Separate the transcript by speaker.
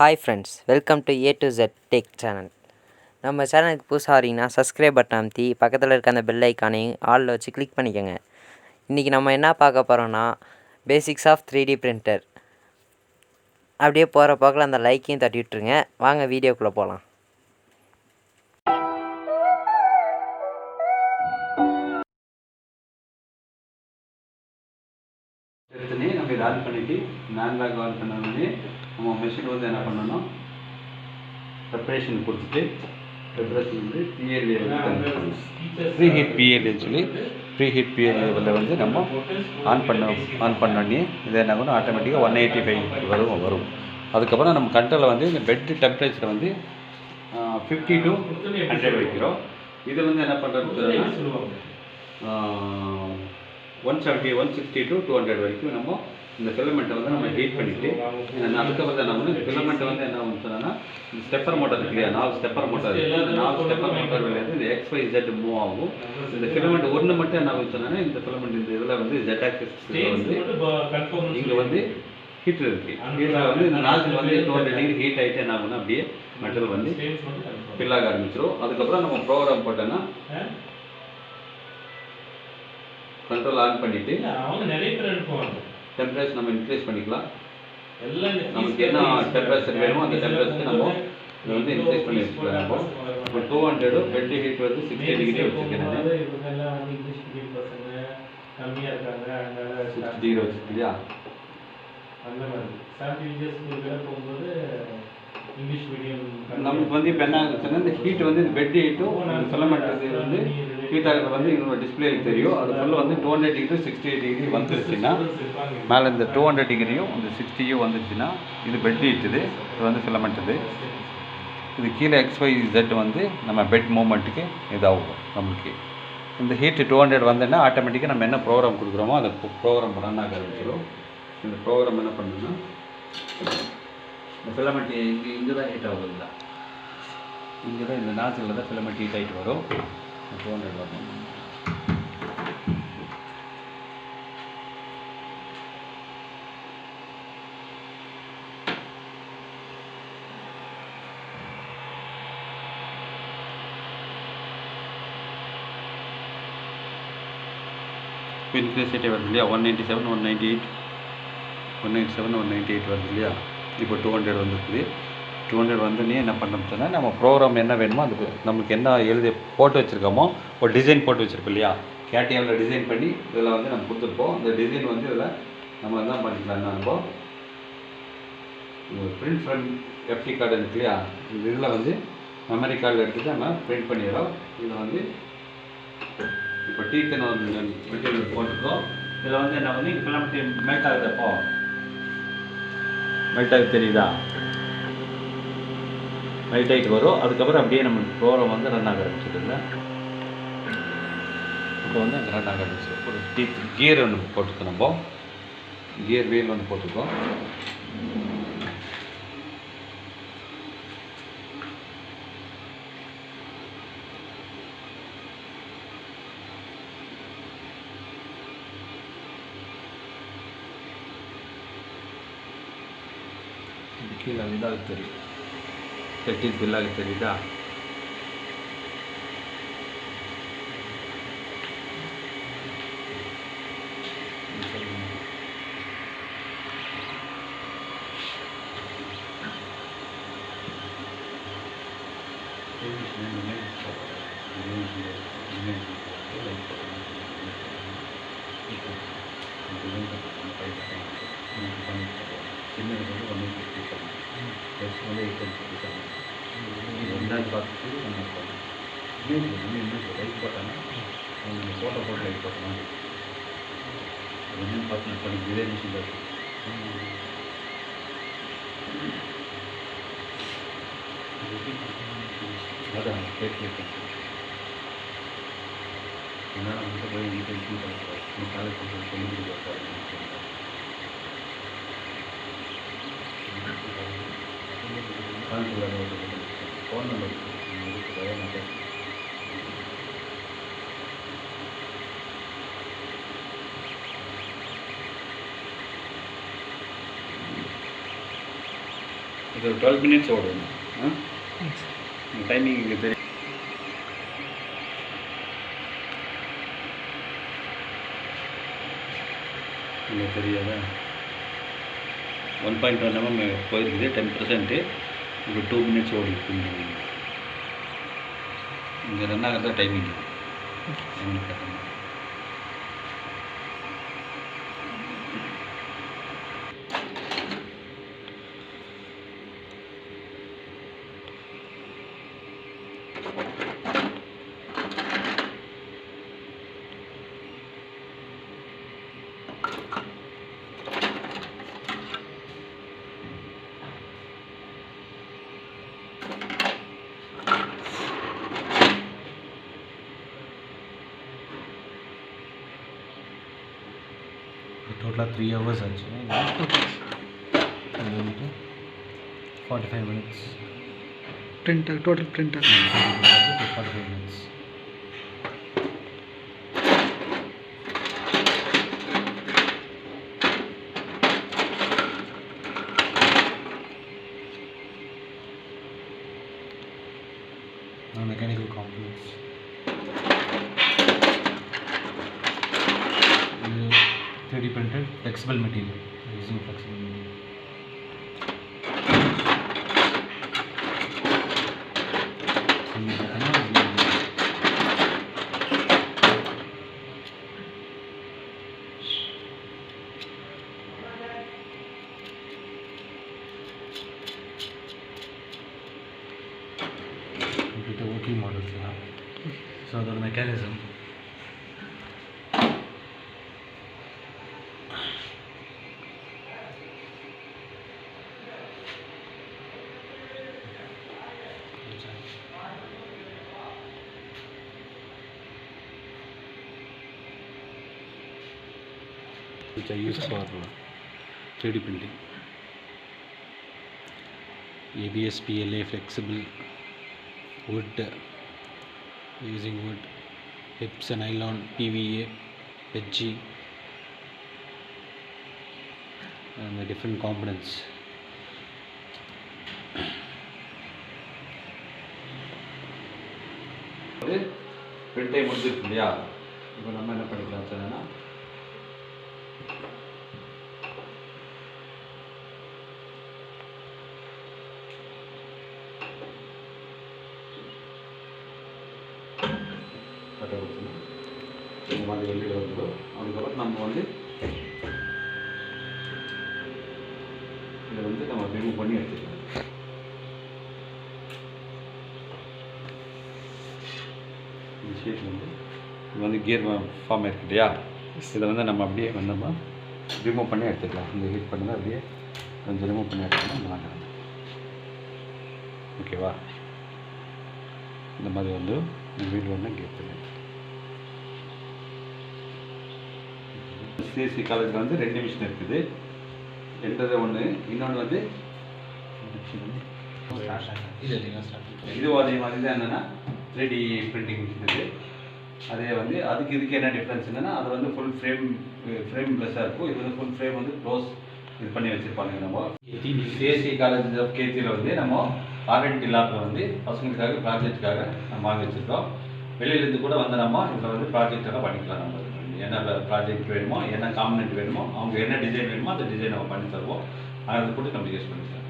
Speaker 1: Hi friends, welcome to A to Z tech channel. நம்ம சேனலுக்கு புதுசாக வரீங்கன்னா சப்ஸ்கிரைப் பட்டன் அமைத்தி பக்கத்தில் இருக்க அந்த பெல் ஐக்கானையும் ஆலில் வச்சு கிளிக் பண்ணிக்கோங்க. இன்றைக்கி நம்ம என்ன பார்க்க போகிறோன்னா பேசிக்ஸ் ஆஃப் 3D பிரிண்டர். அப்படியே போகிற போக்கில் அந்த லைக்கையும் தட்டி விட்டுருங்க. வாங்க வீடியோக்குள்ளே போகலாம்.
Speaker 2: எடுத்துனே நம்ம இதை ஆன் பண்ணிவிட்டு நான்லாக் ஆன் பண்ணோடனே நம்ம மிஷின் வந்து என்ன பண்ணணும், ப்ரிப்ரேஷன் கொடுத்துட்டு ப்ரிப்ரேஷன் வந்து பிஎல்ஏ ப்ரீ ஹீட் பிஎல்ஏன்னு சொல்லி ப்ரீ ஹீட் பிஎல்ஏவில் வந்து நம்ம ஆன் பண்ணோடனே இதை என்ன பண்ணணும், ஆட்டோமேட்டிக்காக 185 வரும். அதுக்கப்புறம் நம்ம கண்ட்ரோலில் வந்து இந்த பெட் டெம்பரேச்சரை வந்து 50 to 100 வைக்கிறோம். இது வந்து என்ன பண்ணுறதுன்னா 170, 160 to 200 வரைக்கும் நம்ம இந்த ஃபிலமெண்ட்டை வந்து நம்ம ஹீட் பண்ணிவிட்டு அதுக்கப்புறம் தான் நம்ம இந்த ஃபிலமெண்ட்டை வந்து என்ன சொன்னோன்னா இந்த ஸ்டெப்பர் மோட்டர் இருக்கு இல்லையா, 4 ஸ்டெப்பர் மோட்டர் இருக்குது. இந்த 4 ஸ்டெப்பர் மோட்டர் வழியாக இந்த XYZ மூவ் ஆகும். இந்த ஃபிலமெண்ட் ஒன்று மட்டும் என்ன சொன்னோன்னா இந்த ஃபிலமெண்ட் இந்த இதில் வந்து Z ஆக்சிஸ் வந்து இங்கே வந்து ஹீட்டர் இருக்குது. ஹீட்டரில் வந்து இந்த நாசில் வந்து 200 டிகிரி ஹீட் ஆகிட்டு என்ன ஆகும்னா அப்படியே மெட்டல் வந்து ஃபில் ஆக ஆரம்பிச்சிடும். அதுக்கப்புறம் நம்ம ப்ரோக்ராம் போட்டோன்னா கண்ட்ரோல் ஆன் பண்ணிவிட்டு டெம்பரேச்சர் நம்ம இன்க்ரீஸ் பண்ணிக்கலாம். நமக்கு என்ன டெம்பரேச்சர் வேணுமோ அந்த டெம்பரேச்சருக்கு நம்ம இதை வந்து இன்க்ரீஸ் பண்ணி வச்சுக்கலாம். இப்போ 200 பெட் ஹீட் வந்து 60 டிகிரி வச்சுருக்கேன். 60 டிகிரி வச்சுருக்கியா? நமக்கு வந்து இப்போ என்ன ஆகுதுன்னா இந்த ஹீட் வந்து இந்த பெட் ஹீட்டும் ஃபிலமெண்ட் வந்து ஹீட் ஆகிறது வந்து இன்னொரு டிஸ்பிளேயில் தெரியும். அது ஃபுல்லாக வந்து 200 டிகிரி 60 டிகிரி வந்துருச்சுன்னா மேலே இந்த 200 டிகிரியும் இந்த 60யும் வந்துருச்சுன்னா இது பெட் ஹீட். இது வந்து ஃபிலமெண்ட். இது கீழே XYZ வந்து நம்ம பெட் மூமெண்ட்டுக்கு இதாகும். நம்மளுக்கு இந்த ஹீட்டு 200 வந்தோன்னா ஆட்டோமேட்டிக்காக நம்ம என்ன ப்ரோக்ராம் கொடுக்குறோமோ அந்த ப்ரோக்ராம் ரன் ஆக ஆரம்பிச்சிடும். இந்த ப்ரோக்ராம் என்ன பண்ணணும்னா இந்த ஃபிலமெண்ட் இங்கே தான் ஹீட் ஆகுது. இல்லை இங்கே தான் இந்த நாசில் தான் ஃபிலமெண்ட் ஹீட் ஆகிட்டு வரும். 200 வரணும். இப்போ இன்க்ரீஸ் ஹீட்டே வருது இல்லையா, 197, 198, 197, 198 வருது இல்லையா. இப்போ 200 வந்துருக்குது. 200 வந்தோடனே என்ன பண்ணோம்னா நம்ம ப்ரோக்ராம் என்ன வேணுமோ அதுக்கு நமக்கு என்ன எழுதி போட்டு வச்சுருக்கோமோ ஒரு டிசைன் போட்டு வச்சுருப்போம் இல்லையா, கேடிஎம்மில் டிசைன் பண்ணி இதில் வந்து நம்ம கொடுத்துருப்போம். இந்த டிசைன் வந்து இதில் நம்ம என்ன பண்ணிக்கலாம்னா நம்ம பிரிண்ட் ஃப்ரம் FT கார்டு இருக்கு இல்லையா, இந்த இதில் வந்து மெமரி கார்டில் எடுத்துகிட்டு நம்ம பிரிண்ட் பண்ணிடுறோம். இதில் வந்து இப்போ டீத்தன் வந்து மெட்டீரியல் போட்டுருக்கோம். இதில் வந்து என்ன வந்து ஃபிலமெண்ட் மெல்ட் ஆகுதப்போ மெல்ட் ஆகி தெரியுதா, மெல்ட் ஆகிட்டு வரும். அதுக்கப்புறம் அப்படியே நம்ம ப்ரோக்ராம் வந்து ரன் ஆக ஆரம்பிச்சிடுங்க. இப்போ வந்து அங்கே ரன் ஆக ஆரம்பிச்சு ஒரு கியர் ஒன்று போட்டுருக்கோம். நம்ம கியர் வீல் ஒன்று போட்டிருக்கோம். கீழே இதாக தெரியும், செட்டில் பில்லாக தெரியுதா. ரெண்டாவது பார்த்துட்டு நம்ம லைட் போட்டோன்னா நம்ம ஃபோட்டோ லைட் போட்டோம். என்னென்னு பார்த்து பண்ணி இதே மிஷின் தான் அதான் கேட்க என்னால் வந்து போய் இன்டென்ஷன் பண்ணுறோம். காலேஜ் சொல்லி கொடுக்குறாரு. ஃபோன் நம்பர் இது 12 minutes ஓடும். டைமிங் இங்கே தெரியும். இங்கே தெரியாதா 1.1 mm போயிருக்குது 10%. இப்போ 2 minutes ஓடி இருக்குங்க. இங்கே ரன் ஆகிறதா timing.
Speaker 3: Total 3 hours actually. Okay. 45 minutes.
Speaker 4: Printer, total printer.
Speaker 3: 45 minutes. Now mechanical components. 3D printed flexible material, using flexible material. Computer working models, so the mechanism. Which I use for 3D printing. ABS, PLA, flexible wood, using wood, hips, nylon, PVA, HG, and the different components.
Speaker 2: பிரிண்டே முடிஞ்சிருக்கு இல்லையா? இப்போ நம்ம என்ன பண்ணிக்கலாம் சொன்னா கட்ட கொடுத்துனா இந்த மாதிரி வெளியில் வந்துடும். அதுக்கப்புறம் நம்ம வந்து இதை வந்து நம்ம ரிமூவ் பண்ணி எடுத்துக்கலாம். இந்த ஷீட் வந்து இது வந்து கியர் ஃபார்ம் இருக்கு இல்லையா? இதை வந்து நம்ம அப்படியே நம்ம ரிமூவ் பண்ணி எடுத்துக்கலாம். இந்த ஹீட் பண்ணி அப்படியே கொஞ்சம் ரிமூவ் பண்ணி எடுத்துக்கலாம். நல்லா ஓகேவா? இந்த மாதிரி வந்து வீடு ஒன்று கியர் பண்ணி சிஎஸ்சி காலேஜில் வந்து 2 மிஷின் இருக்குது. என்றது ஒன்று, இன்னொன்று வந்து இதுவும் அதே மாதிரி தான். என்னென்னா 3D பிரிண்டிங் மிஷின் இது. அதே வந்து அதுக்கு இதுக்கு என்ன டிஃப்ரென்ஸ் என்னென்னா, அது வந்து ஃபுல் ஃப்ரேம் ப்ளஸ்ஸாக இருக்கும். இது வந்து ஃபுல் ஃப்ரேம் வந்து க்ளோஸ் இது பண்ணி வச்சுருப்பாங்க. நம்ம சிஎஸ்சி காலேஜ் ஆஃப் கேசியில் வந்து நம்ம ஆர்என்டி லேபில் வந்து பசங்களுக்காக ப்ராஜெக்டுக்காக நம்ம வாங்கி வச்சுருக்கோம். வெளியிலேருந்து கூட வந்து நம்ம இதில் வந்து ப்ராஜெக்டெல்லாம் பண்ணிக்கலாம். நம்ம என்ன ப்ராஜெக்ட் வேணுமோ, என்ன காம்பனெண்ட் வேணுமோ, அவங்க என்ன டிசைன் வேணுமோ அந்த டிசைன் நம்ம பண்ணி தருவோம். அதை கூட நம்ம யூஸ் பண்ணிக்கலாம்.